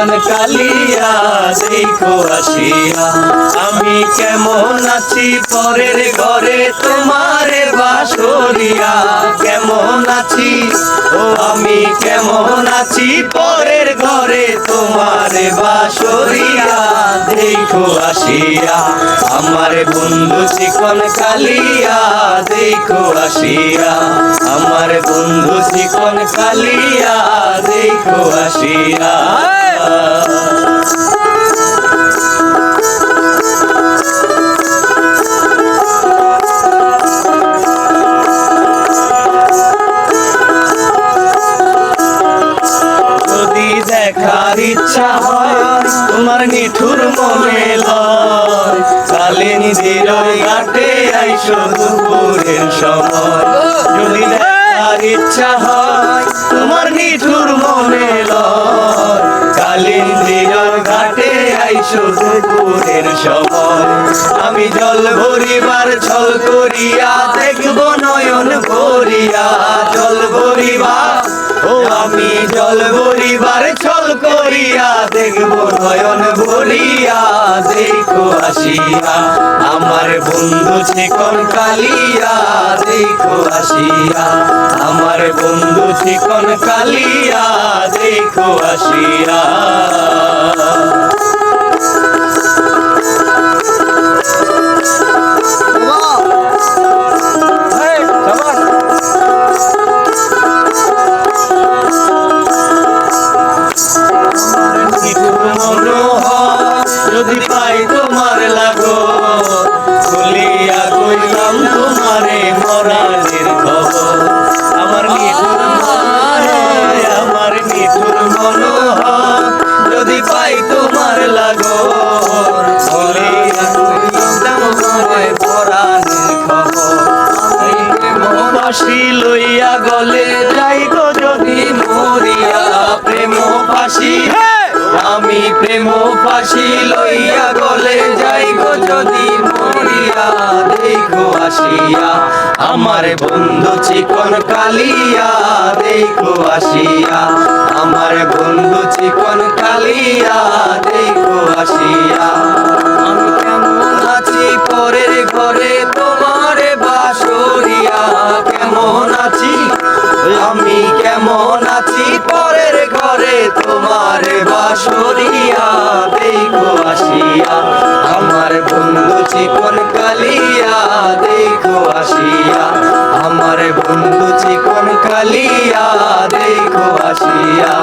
চিকন কালিয়া দেখো আসিয়া। আমি কেমন আছি পরের ঘরে তোমারে বাসরিয়া, কেমন আছি ও আমি কেমন আছি পরের ঘরে তোমারে বাসরিয়া দেখো আসিয়া। আমার বন্ধু চিকন কালিয়া দেখো আসিয়া, আমার বন্ধু চিকন কালিয়া দেখো আসিয়া। যদি দেখার ইচ্ছা হয় তোমার নিঠুর মনে লয়, কালিনীদের ঘাটে আইসো দুপুরের সময়। যদি দেখার ইচ্ছা হয় তোমার নিঠুর মনে লয়, কালিনীদের ঘাটে আইসো দুপুরের সময়। আমি জল ভরিবার ছল করিয়া দেখব নয়ন ভরিয়া, জল ভরিবা ও আমি জল ভরিবার ছল করিয়া দেখব নয়ন ভরিয়া দেখো আসিয়া। আমার বন্ধু চিকন কালিয়া দেখো আসিয়া, আমার বন্ধু চিকন কালিয়া দেখো আসিয়া। যদি পাই তোমার লাগো খুলিয়া কইলাম তোমারে মরানের খবর। আমার নিঠুর মনোহর, আমার নিঠুর মনোহর, যদি পাই তোমার লাগো খুলিয়া কইলাম তোমারে মরানের খবর। প্রেম ফাঁসি লইয়া গলে যাই গো যদি মরিয়া, প্রেম ফাঁসি আমি প্রেম ফাঁসি লইয়া গলে যাইব যদি মরিয়া দেখো আসিয়া। আমার বন্ধু চিকন কালিয়া দেখো আসিয়া, আমার বন্ধু চিকন কালিয়া দেখো আসিয়া। আমি কেমন আছি পরের ঘরে তোমারে বাসরিয়া, কেমন আছি আমি কেমন আছি পরের ঘরে তোমারে বাসরিয়া দেখো আসিয়া। আমার বন্ধু চিকন কালিয়া দেখো আসিয়া, আমার বন্ধু চিকন কালিয়া দেখো আসিয়া।